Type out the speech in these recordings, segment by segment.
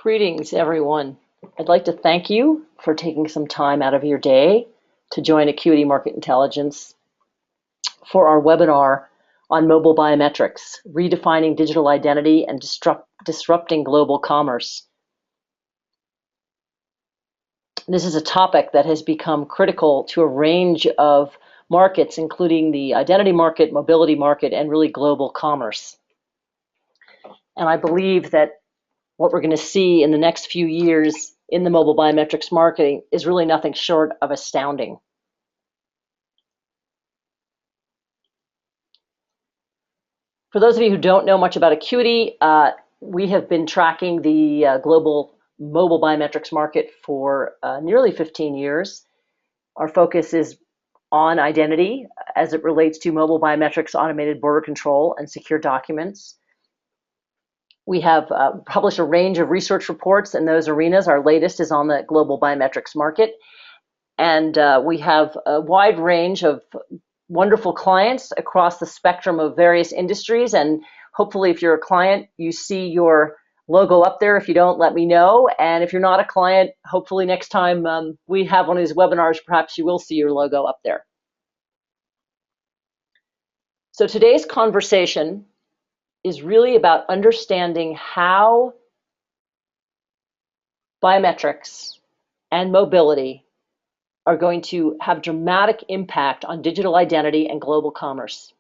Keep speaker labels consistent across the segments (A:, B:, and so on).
A: Greetings, everyone. I'd like to thank you for taking some time out of your day to join Acuity Market Intelligence for our webinar on mobile biometrics, redefining digital identity and disrupting global commerce. This is a topic that has become critical to a range of markets, including the identity market, mobility market, and really global commerce. And I believe that what we're going to see in the next few years in the mobile biometrics marketing is really nothing short of astounding. For those of you who don't know much about Acuity, we have been tracking the global mobile biometrics market for nearly 15 years. Our focus is on identity as it relates to mobile biometrics, automated border control, and secure documents. We have published a range of research reports in those arenas. Our latest is on the global biometrics market. And we have a wide range of wonderful clients across the spectrum of various industries. And hopefully, if you're a client, you see your logo up there. If you don't, let me know. And if you're not a client, hopefully next time we have one of these webinars, perhaps you will see your logo up there. So today's conversation is really about understanding how biometrics and mobility are going to have dramatic impact on digital identity and global commerce.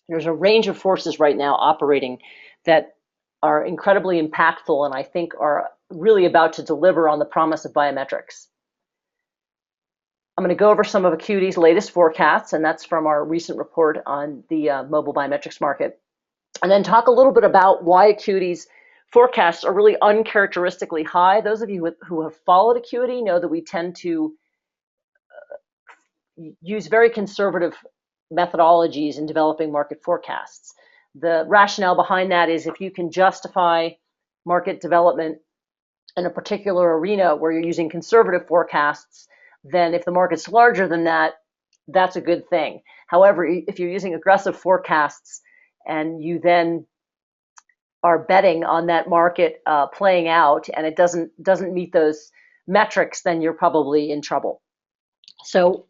A: There's a range of forces right now operating that are incredibly impactful and I think are really about to deliver on the promise of biometrics. I'm going to go over some of Acuity's latest forecasts, and that's from our recent report on the mobile biometrics market. And then talk a little bit about why Acuity's forecasts are really uncharacteristically high. Those of you who have followed Acuity know that we tend to use very conservative methodologies in developing market forecasts. The rationale behind that is if you can justify market development in a particular arena where you're using conservative forecasts, then if the market's larger than that, that's a good thing. However, if you're using aggressive forecasts and you then are betting on that market playing out and it doesn't meet those metrics, then you're probably in trouble. So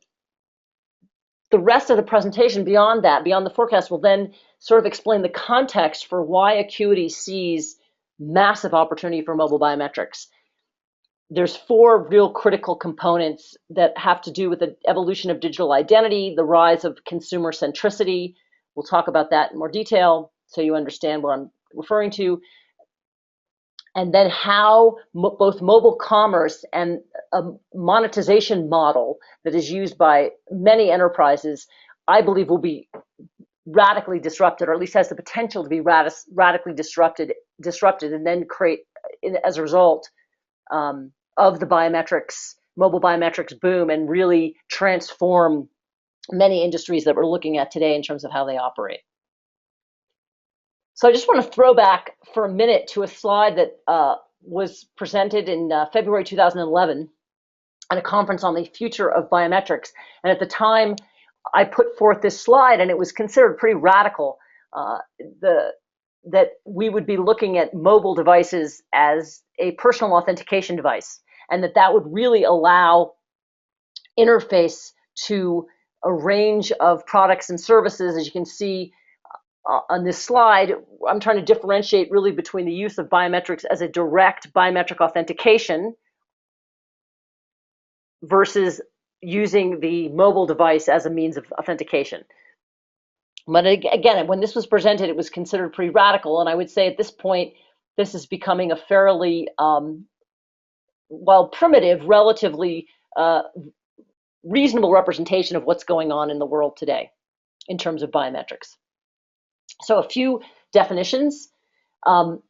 A: the rest of the presentation beyond that, beyond the forecast, will then sort of explain the context for why Acuity sees massive opportunity for mobile biometrics. There's four real critical components that have to do with the evolution of digital identity, the rise of consumer centricity. We'll talk about that in more detail so you understand what I'm referring to. And then how both mobile commerce and a monetization model that is used by many enterprises, I believe will be radically disrupted, or at least has the potential to be radically disrupted, and then create, as a result of the mobile biometrics boom, and really transform many industries that we're looking at today in terms of how they operate. So I just want to throw back for a minute to a slide that was presented in February 2011 at a conference on the future of biometrics. And at the time, I put forth this slide, and it was considered pretty radical that we would be looking at mobile devices as a personal authentication device, and that would really allow interface to a range of products and services. As you can see on this slide, I'm trying to differentiate really between the use of biometrics as a direct biometric authentication versus using the mobile device as a means of authentication. But again, when this was presented, it was considered pretty radical, and I would say at this point, this is becoming a fairly, while primitive, relatively reasonable representation of what's going on in the world today in terms of biometrics. So a few definitions. In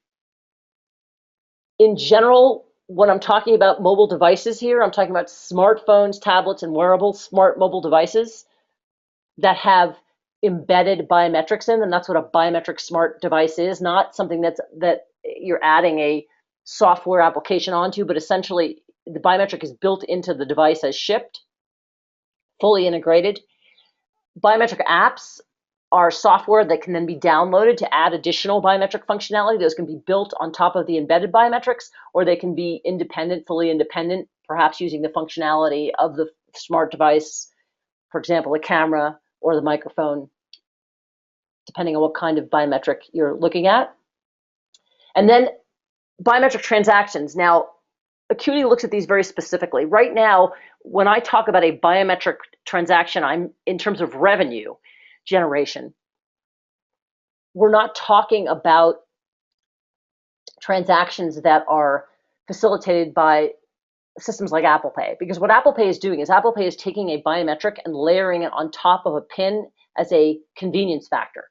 A: general, when I'm talking about mobile devices here, I'm talking about smartphones, tablets, and wearable smart mobile devices that have embedded biometrics in them. That's what a biometric smart device is, not something that you're adding a software application onto, but essentially the biometric is built into the device as shipped, fully integrated. Biometric apps are software that can then be downloaded to add additional biometric functionality. Those can be built on top of the embedded biometrics, or they can be independent, fully independent, perhaps using the functionality of the smart device, for example, a camera or the microphone, depending on what kind of biometric you're looking at. And then biometric transactions. Now, Acuity looks at these very specifically. Right now, when I talk about a biometric transaction, I'm in terms of revenue generation. We're not talking about transactions that are facilitated by systems like Apple Pay, because what Apple Pay is doing is Apple Pay is taking a biometric and layering it on top of a PIN as a convenience factor.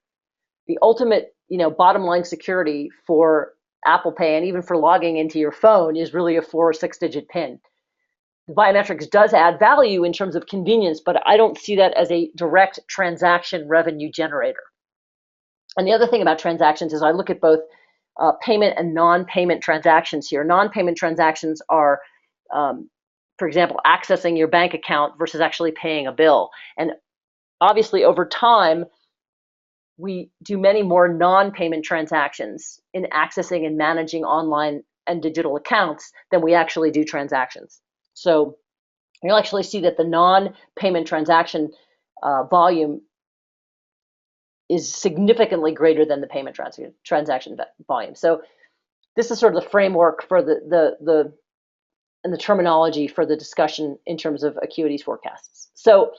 A: The ultimate, bottom line security for Apple Pay and even for logging into your phone is really a 4 or 6-digit PIN. The biometrics does add value in terms of convenience, but I don't see that as a direct transaction revenue generator. And the other thing about transactions is I look at both payment and non-payment transactions here. Non-payment transactions are, for example, accessing your bank account versus actually paying a bill. And obviously, over time, we do many more non-payment transactions in accessing and managing online and digital accounts than we actually do transactions. So you'll actually see that the non-payment transaction volume is significantly greater than the payment transaction volume. So this is sort of the framework for the terminology for the discussion in terms of Acuity's forecasts. So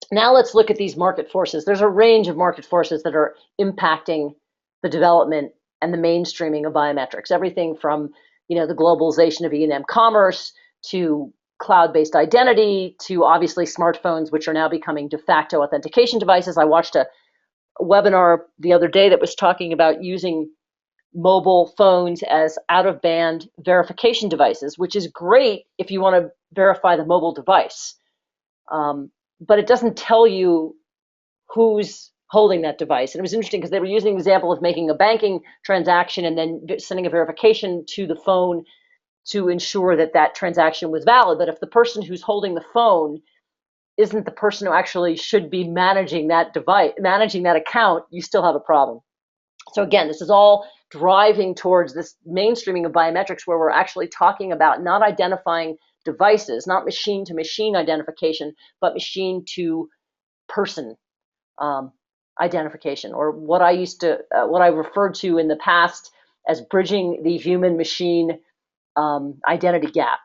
A: now let's look at these market forces. There's a range of market forces that are impacting the development and the mainstreaming of biometrics. Everything from, the globalization of E&M commerce to cloud-based identity to obviously smartphones, which are now becoming de facto authentication devices. I watched a webinar the other day that was talking about using mobile phones as out-of-band verification devices, which is great if you want to verify the mobile device. But it doesn't tell you who's holding that device. And it was interesting because they were using an example of making a banking transaction and then sending a verification to the phone to ensure that that transaction was valid. But if the person who's holding the phone isn't the person who actually should be managing that device, managing that account, you still have a problem. So again, this is all driving towards this mainstreaming of biometrics where we're actually talking about not identifying devices, not machine-to-machine identification, but machine-to-person identification, or what I referred to in the past as bridging the human-machine identity gap.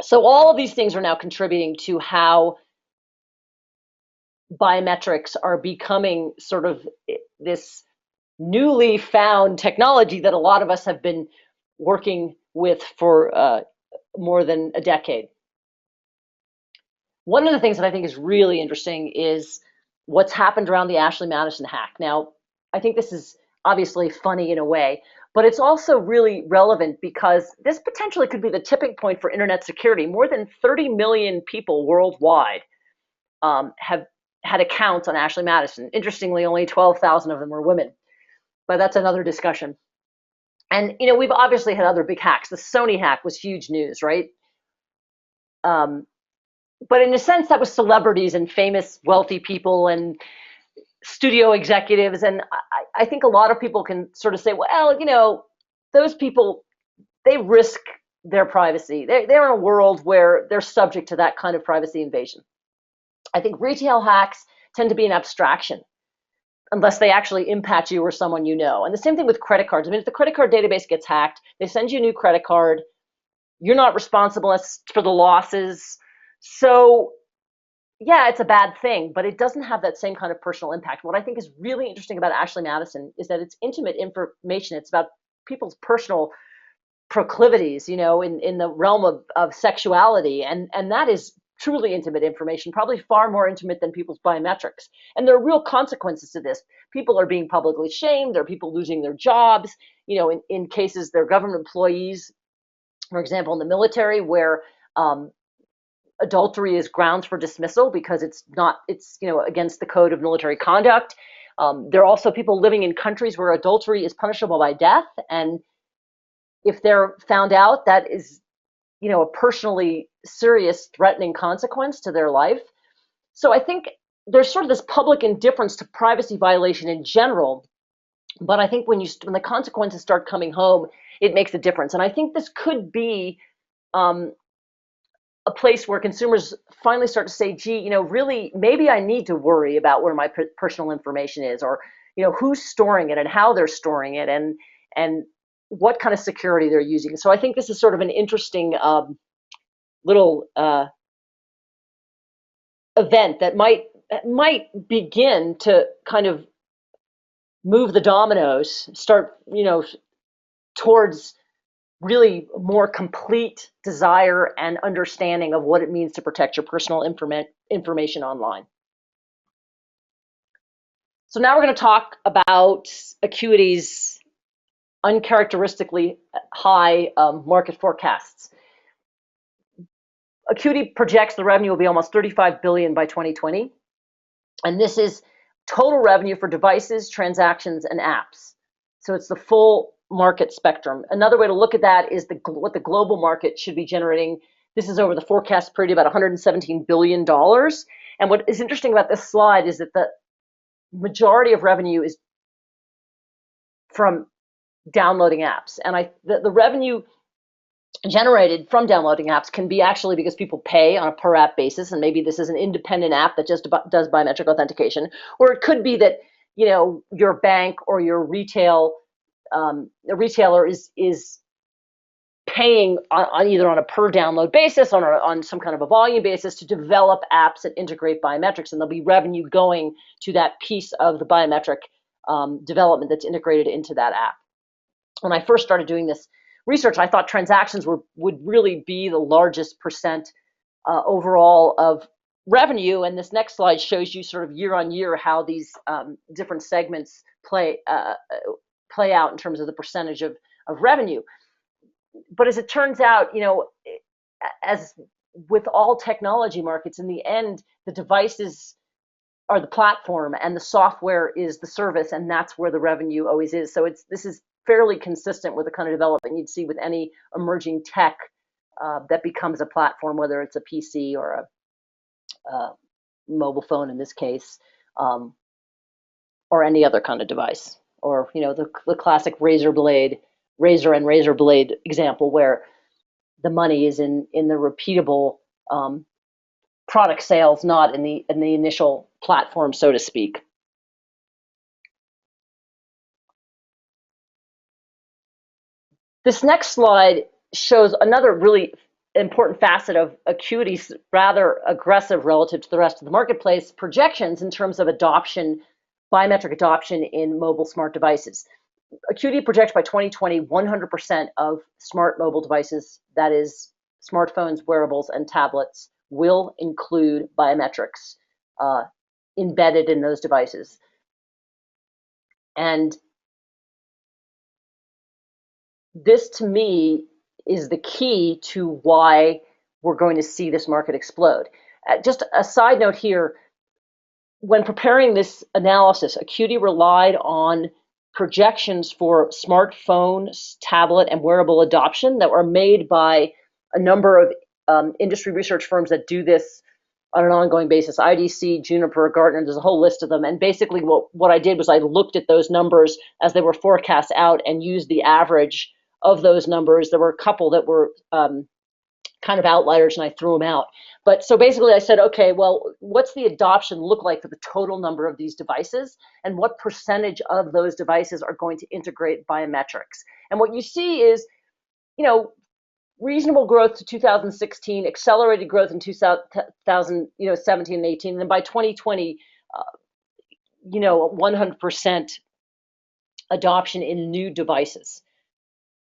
A: So all of these things are now contributing to how biometrics are becoming sort of this newly found technology that a lot of us have been working with for more than a decade. One of the things that I think is really interesting is what's happened around the Ashley Madison hack. Now, I think this is obviously funny in a way, but it's also really relevant because this potentially could be the tipping point for internet security. More than 30 million people worldwide have had accounts on Ashley Madison. Interestingly, only 12,000 of them were women, but that's another discussion. And we've obviously had other big hacks. The Sony hack was huge news, right? But in a sense, that was celebrities and famous, wealthy people and studio executives. And I think a lot of people can sort of say, well, those people, they risk their privacy. They're in a world where they're subject to that kind of privacy invasion. I think retail hacks tend to be an abstraction unless they actually impact you or someone you know. And the same thing with credit cards. I mean, if the credit card database gets hacked, they send you a new credit card. You're not responsible for the losses. So yeah, it's a bad thing, but it doesn't have that same kind of personal impact. What I think is really interesting about Ashley Madison is that it's intimate information. It's about people's personal proclivities, in the realm of sexuality. And that is truly intimate information, probably far more intimate than people's biometrics. And there are real consequences to this. People are being publicly shamed. There are people losing their jobs. In cases, they're government employees, for example, in the military, where adultery is grounds for dismissal because it's against the code of military conduct. There are also people living in countries where adultery is punishable by death, and if they're found out, that is a personally serious threatening consequence to their life. So I think there's sort of this public indifference to privacy violation in general, but I think when the consequences start coming home, it makes a difference. And I think this could be um, a place where consumers finally start to say, gee, really, maybe I need to worry about where my personal information is, or, who's storing it and how they're storing it, and what kind of security they're using. So I think this is sort of an interesting little event that might begin to kind of move the dominoes, start, towards really more complete desire and understanding of what it means to protect your personal information online. So now we're going to talk about Acuity's uncharacteristically high market forecasts. Acuity projects the revenue will be almost $35 billion by 2020, and this is total revenue for devices, transactions, and apps. So it's the full market spectrum. Another way to look at that is what the global market should be generating. This is over the forecast period, about $117 billion. And what is interesting about this slide is that the majority of revenue is from downloading apps. And the revenue generated from downloading apps can be actually because people pay on a per app basis, and maybe this is an independent app that just does biometric authentication, or it could be that your bank or your the retailer is paying on either on a per download basis or on some kind of a volume basis to develop apps that integrate biometrics, and there'll be revenue going to that piece of the biometric development that's integrated into that app. When I first started doing this research, I thought transactions would really be the largest percent overall of revenue, and this next slide shows you sort of year on year how these different segments play out in terms of the percentage of revenue. But as it turns out, as with all technology markets, in the end, the devices are the platform and the software is the service, and that's where the revenue always is. So this is fairly consistent with the kind of development you'd see with any emerging tech that becomes a platform, whether it's a PC or a mobile phone in this case, or any other kind of device, or the classic razor and razor blade example, where the money is in the repeatable product sales, not in the initial platform, so to speak. This next slide shows another really important facet of Acuity's rather aggressive relative to the rest of the marketplace projections in terms of adoption, biometric adoption in mobile smart devices. Acuity projects by 2020, 100% of smart mobile devices, that is smartphones, wearables, and tablets, will include biometrics embedded in those devices. And this, to me, is the key to why we're going to see this market explode. Just a side note here, when preparing this analysis, Acuity relied on projections for smartphone, tablet, and wearable adoption that were made by a number of industry research firms that do this on an ongoing basis. IDC, Juniper, Gartner, there's a whole list of them. And basically what I did was I looked at those numbers as they were forecast out and used the average of those numbers. There were a couple that were kind of outliers, and I threw them out. But so basically I said, okay, well, what's the adoption look like for the total number of these devices, and what percentage of those devices are going to integrate biometrics? And what you see is, reasonable growth to 2016, accelerated growth in 2017 and 18, and then by 2020, 100% adoption in new devices.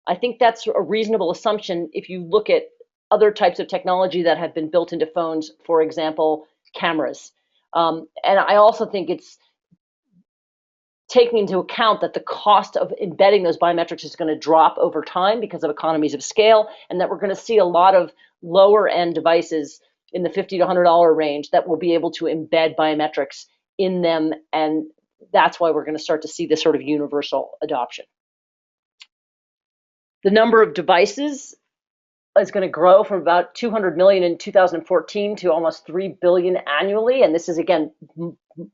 A: I think that's a reasonable assumption if you look at other types of technology that have been built into phones, for example, cameras. And I also think it's taking into account that the cost of embedding those biometrics is going to drop over time because of economies of scale, and that we're going to see a lot of lower end devices in the $50 to $100 range that will be able to embed biometrics in them, and that's why we're going to start to see this sort of universal adoption. The number of devices is going to grow from about 200 million in 2014 to almost 3 billion annually. And this is, again,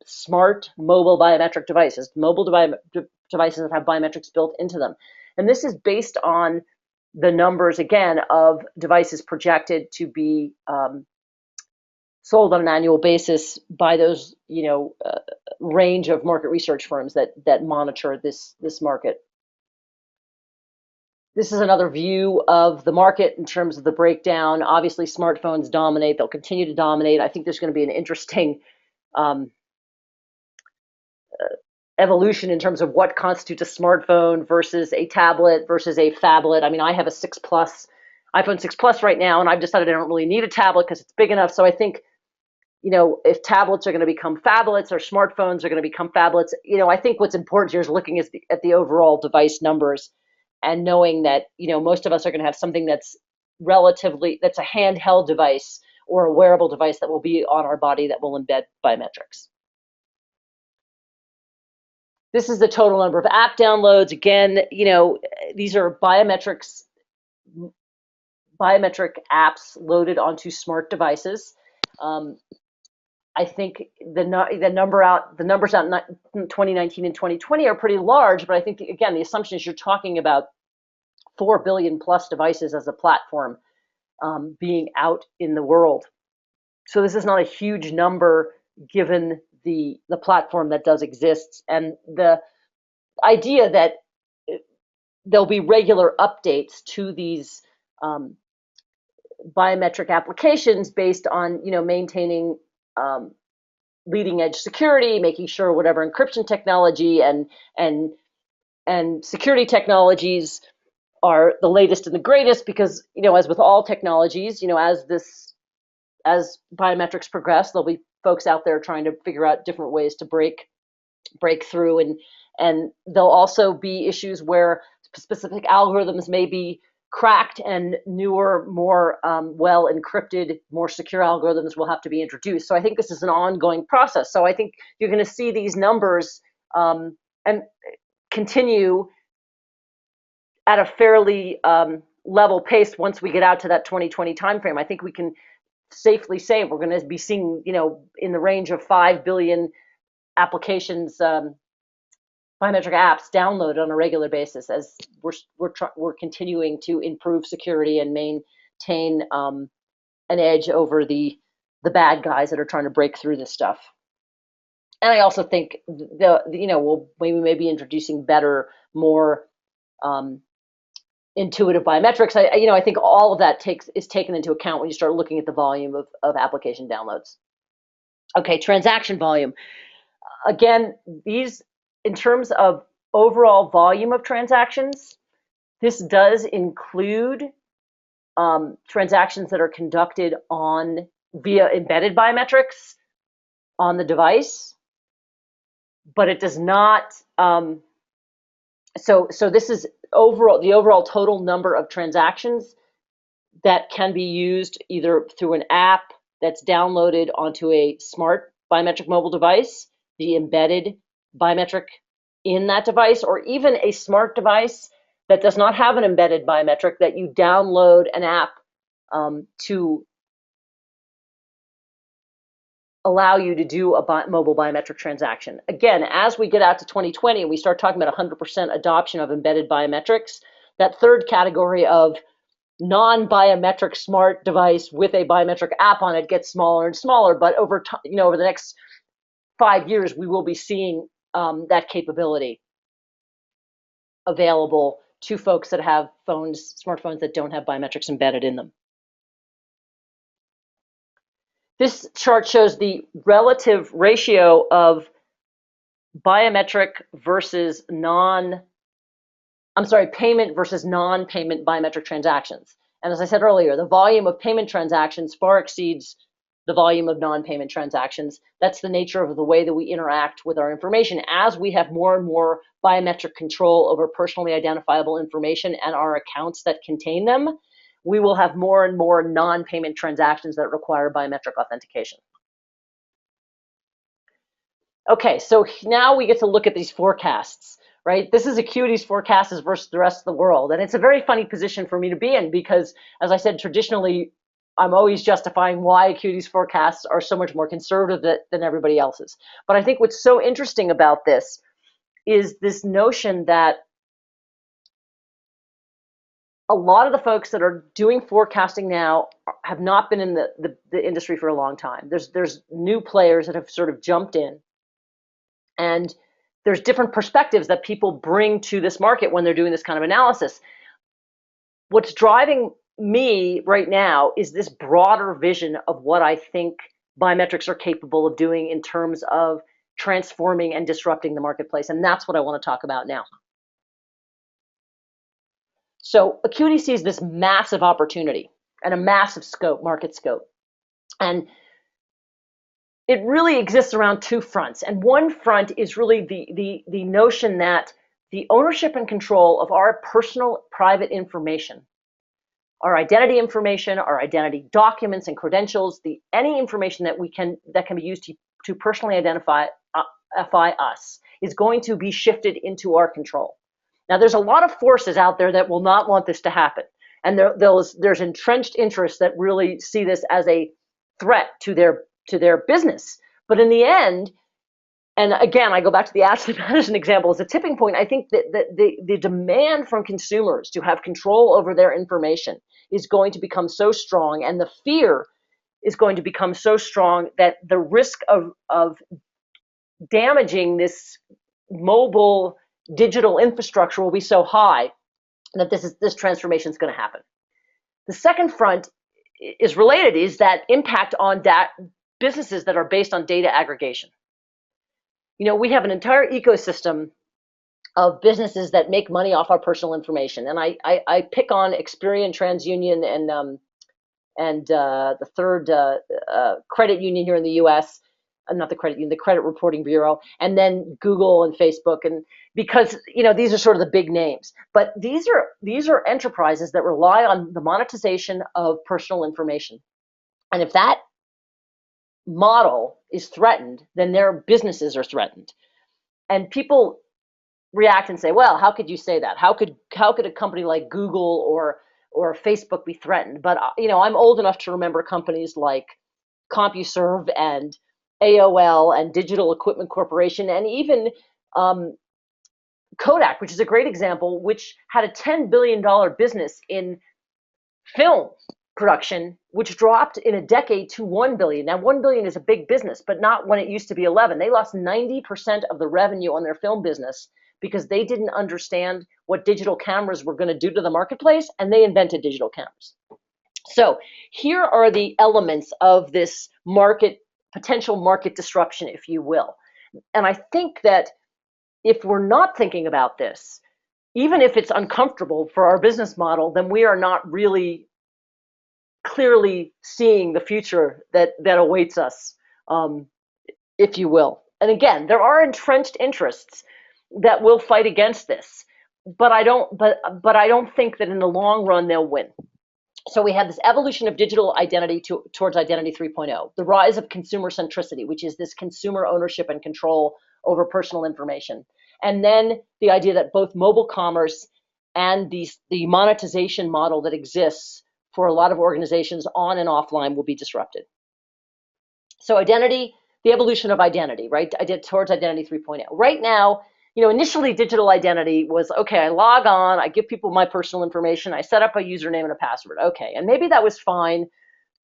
A: smart mobile biometric devices, devices that have biometrics built into them. And this is based on the numbers, again, of devices projected to be sold on an annual basis by those, range of market research firms that monitor this market. This is another view of the market in terms of the breakdown. Obviously, smartphones dominate. They'll continue to dominate. I think there's going to be an interesting evolution in terms of what constitutes a smartphone versus a tablet versus a phablet. I mean, I have a iPhone 6 Plus right now, and I've decided I don't really need a tablet because it's big enough. So I think, if tablets are going to become phablets or smartphones are going to become phablets, I think what's important here is looking at the overall device numbers and knowing that, most of us are going to have something that's a handheld device or a wearable device that will be on our body that will embed biometrics. This is the total number of app downloads. Again, these are biometric apps loaded onto smart devices. I think the numbers out in 2019 and 2020 are pretty large, but I think, again, the assumption is you're talking about 4 billion plus devices as a platform being out in the world. So this is not a huge number given the platform that does exist, and the idea that there'll be regular updates to these biometric applications based on maintaining leading edge security, making sure whatever encryption technology and security technologies are the latest and the greatest, because as with all technologies, as biometrics progress, there'll be folks out there trying to figure out different ways to break through, and there'll also be issues where specific algorithms may be cracked and newer, more well encrypted, more secure algorithms will have to be introduced. So I think this is an ongoing process. So I think you're going to see these numbers and continue at a fairly level pace once we get out to that 2020 timeframe. I think we can safely say we're going to be seeing, in the range of 5 billion applications, biometric apps downloaded on a regular basis as we're continuing to improve security and maintain an edge over the bad guys that are trying to break through this stuff. And I also think we may be introducing better, more intuitive biometrics. I think all of that is taken into account when you start looking at the volume of application downloads. Okay, transaction volume. Again, these, in terms of overall volume of transactions, this does include transactions that are conducted via embedded biometrics on the device, but it does not. So this is the overall total number of transactions that can be used either through an app that's downloaded onto a smart biometric mobile device, the embedded biometric in that device, or even a smart device that does not have an embedded biometric that you download an app to allow you to do a mobile biometric transaction. Again, as we get out to 2020 and we start talking about 100% adoption of embedded biometrics, that third category of non-biometric smart device with a biometric app on it gets smaller and smaller. But over the next 5 years, we will be seeing that capability available to folks that have smartphones that don't have biometrics embedded in them. This chart shows the relative ratio of payment versus non-payment biometric transactions. And as I said earlier, the volume of payment transactions far exceeds the volume of non-payment transactions. That's the nature of the way that we interact with our information. As we have more and more biometric control over personally identifiable information and our accounts that contain them, we will have more and more non-payment transactions that require biometric authentication. Okay, so now we get to look at these forecasts, right? This is Acuity's forecasts versus the rest of the world. And it's a very funny position for me to be in because, as I said, traditionally, I'm always justifying why Acuity's forecasts are so much more conservative than everybody else's. But I think what's so interesting about this is this notion that a lot of the folks that are doing forecasting now have not been in the industry for a long time. There's new players that have sort of jumped in, and there's different perspectives that people bring to this market when they're doing this kind of analysis. What's driving me right now is this broader vision of what I think biometrics are capable of doing in terms of transforming and disrupting the marketplace. And that's what I want to talk about now. So Acuity sees this massive opportunity and a massive scope, market scope. And it really exists around two fronts. And one front is really the notion that the ownership and control of our personal private information, our identity information, our identity documents and credentials, any information that can be used to personally identify us is going to be shifted into our control. Now, there's a lot of forces out there that will not want this to happen. And there's entrenched interests that really see this as a threat to their business. But in the end, and again, I go back to the asset management example as a tipping point. I think that the demand from consumers to have control over their information is going to become so strong, and the fear is going to become so strong that the risk of damaging this mobile digital infrastructure will be so high that this transformation is going to happen. The second front is related, is that impact on businesses that are based on data aggregation. We have an entire ecosystem of businesses that make money off our personal information, and I pick on Experian, TransUnion, and the third credit union here in the U.S. Not the credit union, the Credit Reporting Bureau, and then Google and Facebook, and because these are sort of the big names. But these are enterprises that rely on the monetization of personal information, and if that model is threatened, then their businesses are threatened. And people react and say, well, how could you say that? How could a company like Google or Facebook be threatened? But I'm old enough to remember companies like CompuServe and AOL and Digital Equipment Corporation, and even Kodak, which is a great example, which had a $10 billion business in film production, which dropped in a decade to $1 billion. Now, $1 billion is a big business, but not when it used to be 11. They lost 90% of the revenue on their film business because they didn't understand what digital cameras were going to do to the marketplace, and they invented digital cameras. So here are the elements of this potential market disruption, if you will. And I think that if we're not thinking about this, even if it's uncomfortable for our business model, then we are not really clearly seeing the future that awaits us, if you will. And again, there are entrenched interests that will fight against this, but I don't think that in the long run they'll win. So we have this evolution of digital identity towards identity 3.0, the rise of consumer centricity, which is this consumer ownership and control over personal information, and then the idea that both mobile commerce and the monetization model that exists for a lot of organizations on and offline will be disrupted. So identity, the evolution of identity, right? Towards identity 3.0. Right now, initially digital identity was, okay, I log on, I give people my personal information, I set up a username and a password. Okay, and maybe that was fine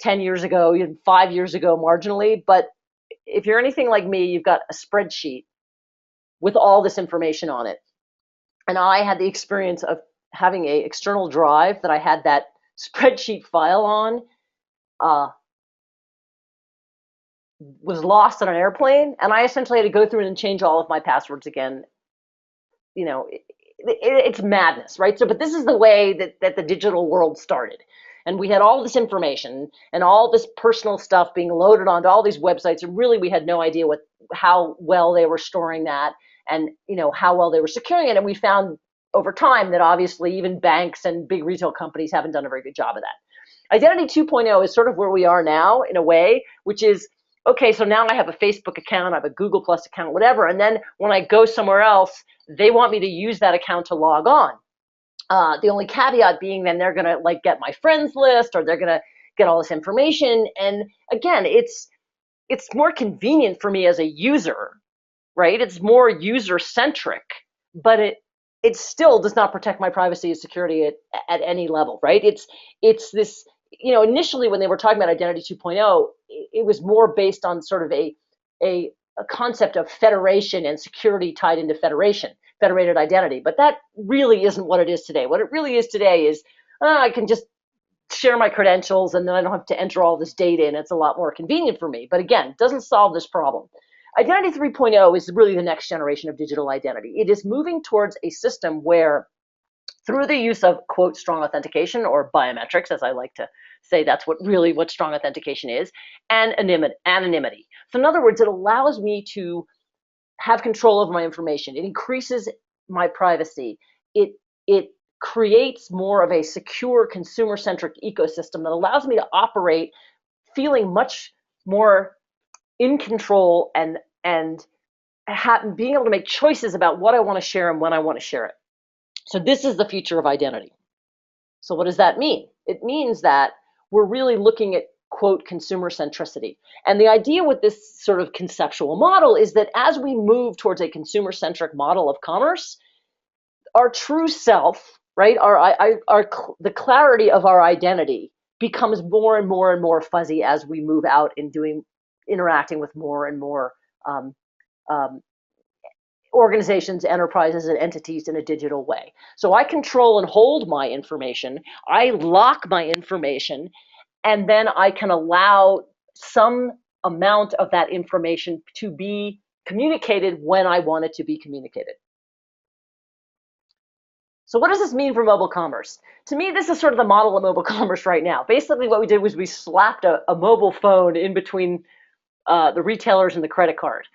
A: 10 years ago, even 5 years ago marginally, but if you're anything like me, you've got a spreadsheet with all this information on it. And I had the experience of having an external drive that I had that spreadsheet file on, was lost on an airplane, and I essentially had to go through and change all of my passwords again. It's madness, right? So, but this is the way that the digital world started. And we had all this information and all this personal stuff being loaded onto all these websites, and really we had no idea how well they were storing that, and how well they were securing it. And we found over time that obviously even banks and big retail companies haven't done a very good job of that. Identity 2.0 is sort of where we are now in a way, which is okay, so now I have a Facebook account, I have a Google Plus account, whatever. And then when I go somewhere else, they want me to use that account to log on. The only caveat being then they're going to like get my friends list, or they're going to get all this information. And again, it's more convenient for me as a user, right? It's more user centric, but it still does not protect my privacy and security at any level, right? It's this, initially when they were talking about Identity 2.0, it was more based on sort of a concept of federation and security tied into federated identity. But that really isn't what it is today. What it really is today is I can just share my credentials and then I don't have to enter all this data in. It's a lot more convenient for me. But again, it doesn't solve this problem. Identity 3.0 is really the next generation of digital identity. It is moving towards a system where, through the use of, quote, strong authentication, or biometrics, as I like to say, that's what strong authentication is, and anonymity. So in other words, it allows me to have control over my information. It increases my privacy. It creates more of a secure, consumer-centric ecosystem that allows me to operate feeling much more in control and being able to make choices about what I want to share and when I want to share it. So this is the future of identity. So what does that mean? It means that we're really looking at, quote, consumer centricity. And the idea with this sort of conceptual model is that as we move towards a consumer centric model of commerce, our true self, right, the clarity of our identity becomes more and more and more fuzzy as we move out in interacting with more and more organizations, enterprises, and entities in a digital way. So I control and hold my information, I lock my information, and then I can allow some amount of that information to be communicated when I want it to be communicated. So what does this mean for mobile commerce? To me, this is sort of the model of mobile commerce right now. Basically, what we did was we slapped a mobile phone in between the retailers and the credit card.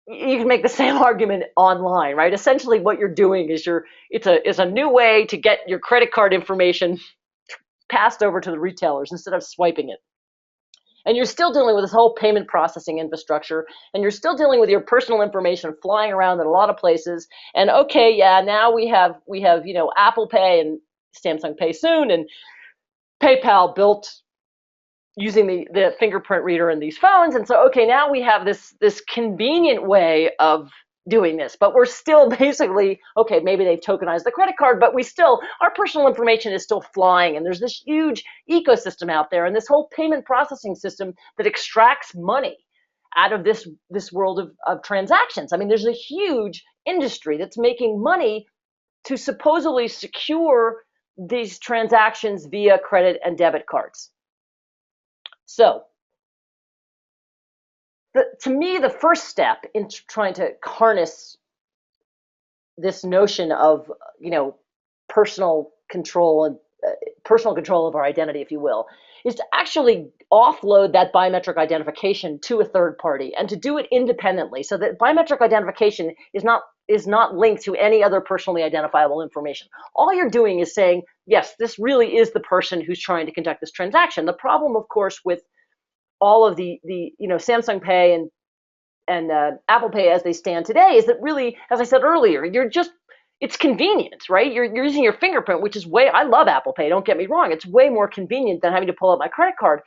A: You can make the same argument online, right? Essentially, what you're doing is it's a new way to get your credit card information passed over to the retailers instead of swiping it. And you're still dealing with this whole payment processing infrastructure, and you're still dealing with your personal information flying around in a lot of places. And okay, yeah, now we have Apple Pay and Samsung Pay soon, and PayPal built using the fingerprint reader in these phones. And so, okay, now we have this convenient way of doing this, but we're still basically, okay, maybe they've tokenized the credit card, but our personal information is still flying. And there's this huge ecosystem out there and this whole payment processing system that extracts money out of this world of transactions. I mean, there's a huge industry that's making money to supposedly secure these transactions via credit and debit cards. So, to me, the first step in trying to harness this notion of, personal control of our identity, if you will, is to actually offload that biometric identification to a third party and to do it independently, so that biometric identification is not linked to any other personally identifiable information. All you're doing is saying, yes, this really is the person who's trying to conduct this transaction. The problem, of course, with all of the Samsung Pay and Apple Pay as they stand today is that really, as I said earlier, it's convenient, right? You're using your fingerprint, which is I love Apple Pay, don't get me wrong. It's way more convenient than having to pull out my credit card.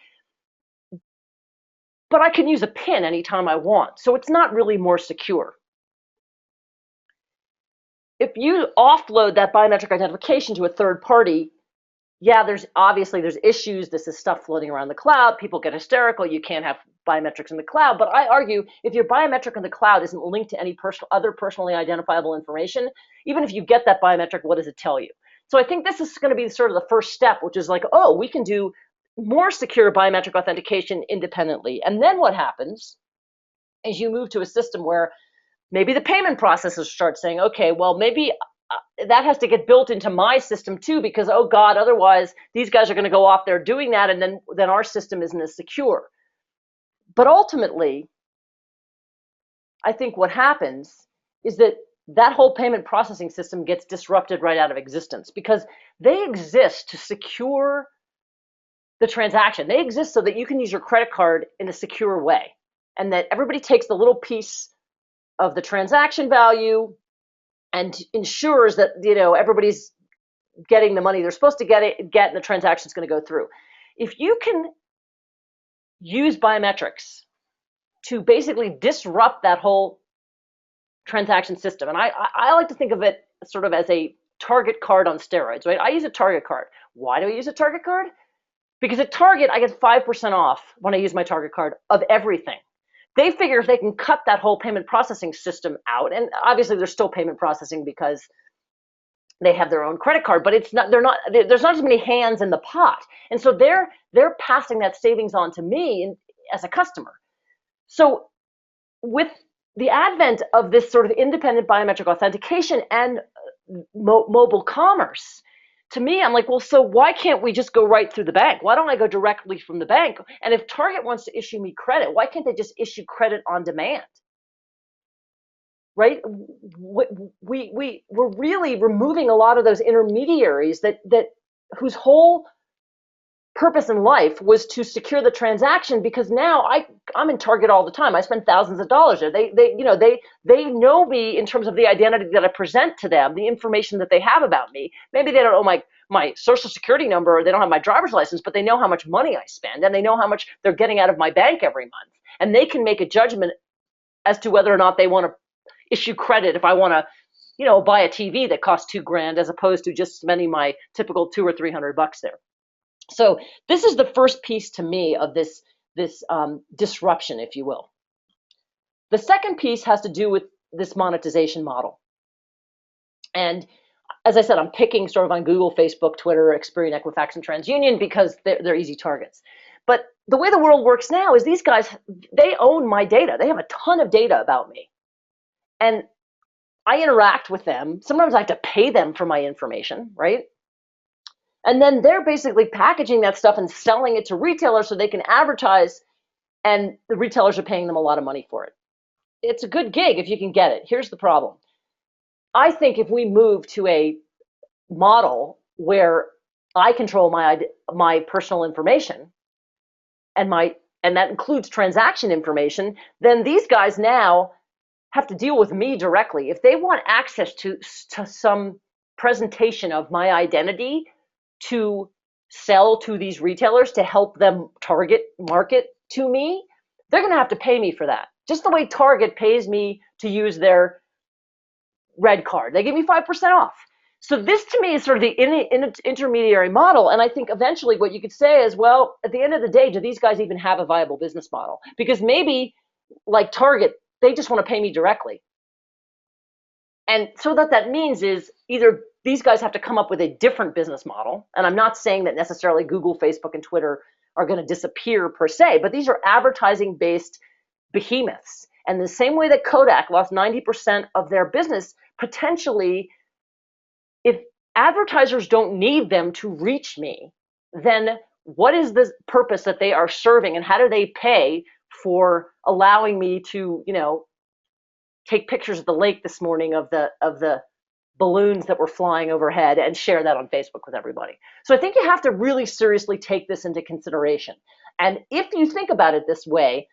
A: But I can use a PIN anytime I want, so it's not really more secure. If you offload that biometric identification to a third party, yeah, there's issues. This is stuff floating around the cloud. People get hysterical. You can't have biometrics in the cloud. But I argue if your biometric in the cloud isn't linked to any other personally identifiable information, even if you get that biometric, what does it tell you? So I think this is going to be sort of the first step, which is like, oh, we can do more secure biometric authentication independently. And then what happens is you move to a system where maybe the payment processors start saying, okay, well, maybe that has to get built into my system too, because, oh God, otherwise these guys are going to go off there doing that, and then our system isn't as secure. But ultimately, I think what happens is that whole payment processing system gets disrupted right out of existence, because they exist to secure the transaction. They exist so that you can use your credit card in a secure way. and that everybody takes the little piece of the transaction value and ensures that everybody's getting the money they're supposed to get, and the transaction's going to go through. If you can use biometrics to basically disrupt that whole transaction system, and I like to think of it sort of as a Target card on steroids, right? I use a Target card. Why do I use a Target card? Because at Target, I get 5% off when I use my Target card of everything. They figure if they can cut that whole payment processing system out, and obviously there's still payment processing because they have their own credit card, but there's not as many hands in the pot. And so they're passing that savings on to me as a customer. So with the advent of this sort of independent biometric authentication and mobile commerce, to me, I'm like, well, so why can't we just go right through the bank? Why don't I go directly from the bank? And if Target wants to issue me credit, why can't they just issue credit on demand? Right? We're really removing a lot of those intermediaries that whose whole purpose in life was to secure the transaction, because now I'm in Target all the time. I spend thousands of dollars there. They know me in terms of the identity that I present to them, the information that they have about me. Maybe they don't know my social security number, or they don't have my driver's license, but they know how much money I spend, and they know how much they're getting out of my bank every month. And they can make a judgment as to whether or not they want to issue credit if I want to, buy a TV that costs $2,000 as opposed to just spending my typical $200 or $300 there. So this is the first piece to me of this disruption, if you will. The second piece has to do with this monetization model. And as I said, I'm picking sort of on Google, Facebook, Twitter, Experian, Equifax, and TransUnion because they're easy targets. But the way the world works now is these guys, they own my data. They have a ton of data about me. And I interact with them. Sometimes I have to pay them for my information, right? And then they're basically packaging that stuff and selling it to retailers so they can advertise, and the retailers are paying them a lot of money for it. It's a good gig if you can get it. Here's the problem. I think if we move to a model where I control my personal information, and that includes transaction information, then these guys now have to deal with me directly. If they want access to some presentation of my identity to sell to these retailers to help them target market to me, they're going to have to pay me for that. Just the way Target pays me to use their red card. They give me 5% off. So this to me is sort of the intermediary model. And I think eventually what you could say is, well, at the end of the day, do these guys even have a viable business model? Because maybe like Target, they just want to pay me directly. And so that means is either these guys have to come up with a different business model. And I'm not saying that necessarily Google, Facebook, and Twitter are going to disappear per se, but these are advertising-based behemoths. And the same way that Kodak lost 90% of their business, potentially, if advertisers don't need them to reach me, then what is the purpose that they are serving, and how do they pay for allowing me to, take pictures of the lake this morning of the balloons that were flying overhead and share that on Facebook with everybody? So I think you have to really seriously take this into consideration. And if you think about it this way,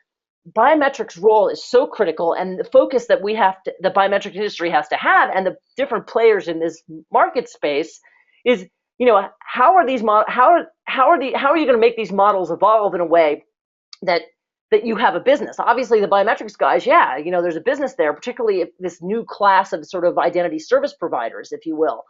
A: biometrics' role is so critical, and the focus that the biometric industry has to have, and the different players in this market space is, how are you going to make these models evolve in a way that you have a business? Obviously, the biometrics guys, there's a business there, particularly if this new class of sort of identity service providers, if you will.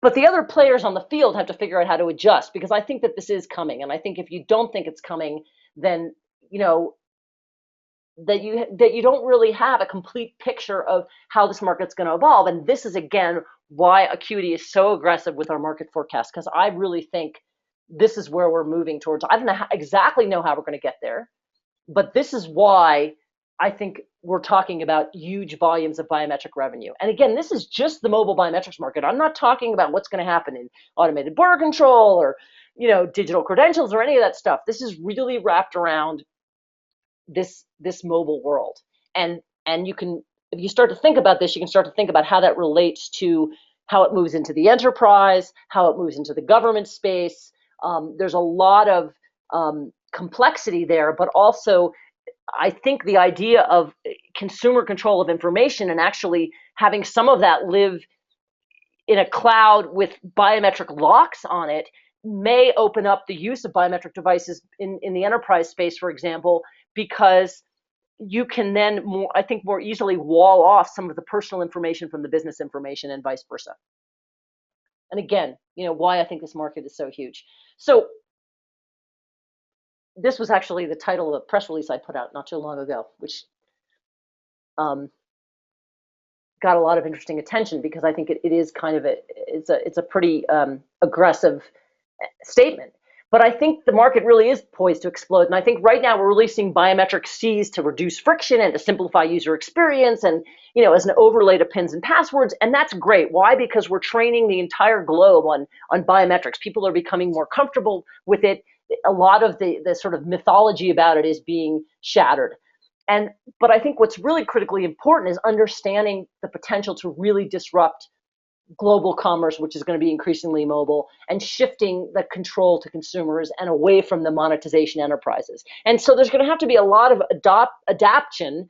A: But the other players on the field have to figure out how to adjust, because I think that this is coming. And I think if you don't think it's coming, then that you don't really have a complete picture of how this market's going to evolve. And this is, again, why Acuity is so aggressive with our market forecast, because I really think this is where we're moving towards. I don't exactly know how we're going to get there, but this is why I think we're talking about huge volumes of biometric revenue. And again, this is just the mobile biometrics market. I'm not talking about what's going to happen in automated border control or digital credentials or any of that stuff. This is really wrapped around this mobile world. And you can, if you start to think about this, you can start to think about how that relates to how it moves into the enterprise, how it moves into the government space. There's a lot of complexity there, but also I think the idea of consumer control of information and actually having some of that live in a cloud with biometric locks on it may open up the use of biometric devices in the enterprise space, for example, because you can then I think more easily wall off some of the personal information from the business information and vice versa. And again, why I think this market is so huge. So this was actually the title of a press release I put out not too long ago, which got a lot of interesting attention because I think it is kind of it's a pretty aggressive statement. But I think the market really is poised to explode. And I think right now we're releasing biometric Cs to reduce friction and to simplify user experience and, as an overlay to pins and passwords. And that's great. Why? Because we're training the entire globe on biometrics. People are becoming more comfortable with it. A lot of the sort of mythology about it is being shattered. But I think what's really critically important is understanding the potential to really disrupt global commerce, which is going to be increasingly mobile, and shifting the control to consumers and away from the monetization enterprises. And so there's going to have to be a lot of adaptation,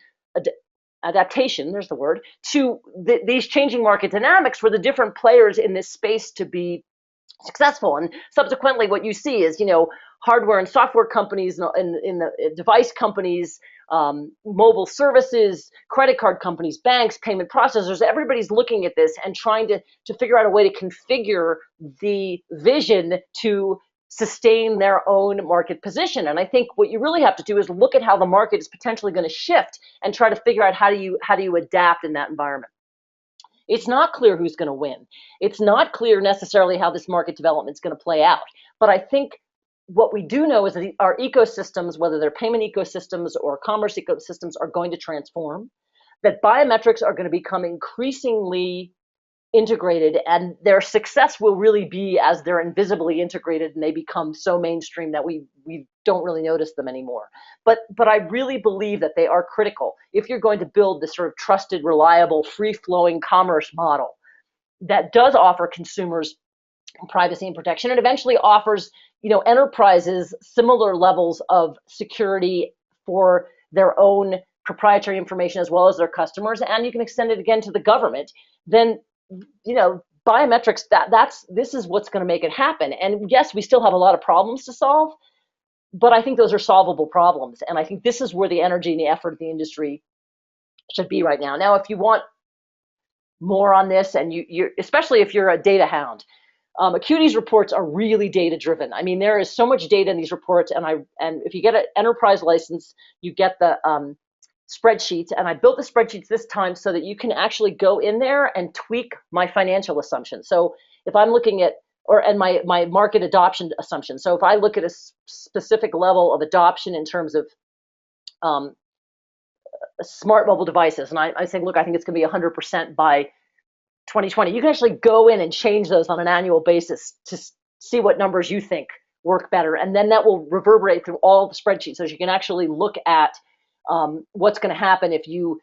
A: there's the word, to these changing market dynamics for the different players in this space to be successful. And subsequently, what you see is, hardware and software companies, in the device companies, mobile services, credit card companies, banks, payment processors, everybody's looking at this and trying to figure out a way to configure the vision to sustain their own market position. And I think what you really have to do is look at how the market is potentially going to shift and try to figure out how do you adapt in that environment. It's not clear who's going to win. It's not clear necessarily how this market development is going to play out. But I think what we do know is that our ecosystems, whether they're payment ecosystems or commerce ecosystems, are going to transform, that biometrics are going to become increasingly integrated, and their success will really be as they're invisibly integrated and they become so mainstream that we don't really notice them anymore. But I really believe that they are critical if you're going to build this sort of trusted, reliable, free-flowing commerce model that does offer consumers privacy and protection, and eventually offers enterprises similar levels of security for their own proprietary information as well as their customers, and you can extend it again to the government. Then biometrics, this is what's going to make it happen. And yes, we still have a lot of problems to solve, but I think those are solvable problems. And I think this is where the energy and the effort of the industry should be right now. Now, if you want more on this, and you especially if you're a data hound, Acuity's reports are really data driven. I mean, there is so much data in these reports, and if you get an enterprise license, you get the spreadsheets, and I built the spreadsheets this time so that you can actually go in there and tweak my financial assumptions. So if I'm looking at my market adoption assumption, so if I look at a specific level of adoption in terms of smart mobile devices, and I say, look, I think it's going to be 100% by 2020, you can actually go in and change those on an annual basis to see what numbers you think work better, and then that will reverberate through all the spreadsheets, so you can actually look at what's going to happen if you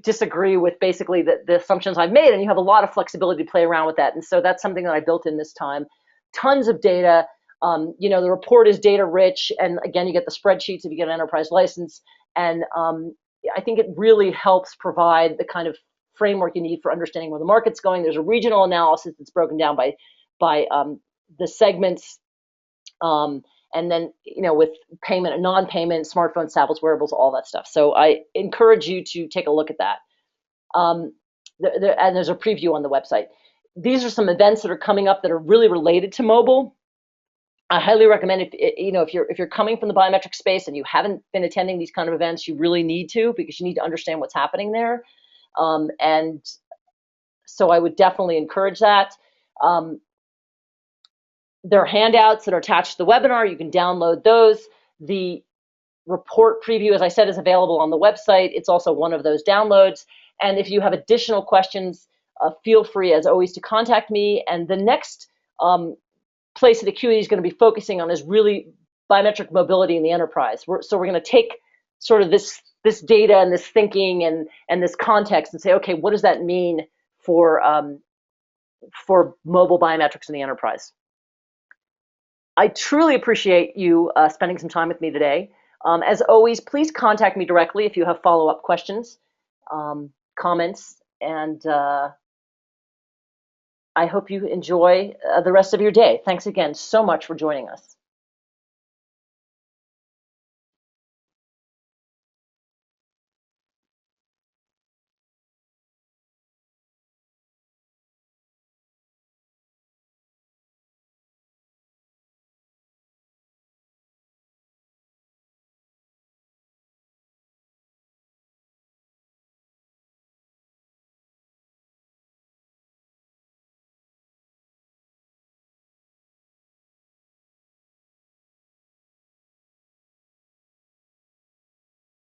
A: disagree with basically the assumptions I've made, and you have a lot of flexibility to play around with that. And so that's something that I built in this time. Tons of data. The report is data rich, and again, you get the spreadsheets if you get an enterprise license. And I think it really helps provide the kind of framework you need for understanding where the market's going. There's a regional analysis that's broken down by the segments. And then, with payment and non-payment, smartphones, tablets, wearables, all that stuff. So I encourage you to take a look at that. And there's a preview on the website. These are some events that are coming up that are really related to mobile. I highly recommend if you're coming from the biometric space and you haven't been attending these kind of events, you really need to, because you need to understand what's happening there. And so I would definitely encourage that. There are handouts that are attached to the webinar. You can download those. The report preview, as I said, is available on the website. It's also one of those downloads. And if you have additional questions, feel free, as always, to contact me. And the next place that Acuity is going to be focusing on is really biometric mobility in the enterprise. So we're going to take sort of this data and this thinking and this context and say, okay, what does that mean for mobile biometrics in the enterprise? I truly appreciate you spending some time with me today. As always, please contact me directly if you have follow-up questions, comments, and I hope you enjoy the rest of your day. Thanks again so much for joining us.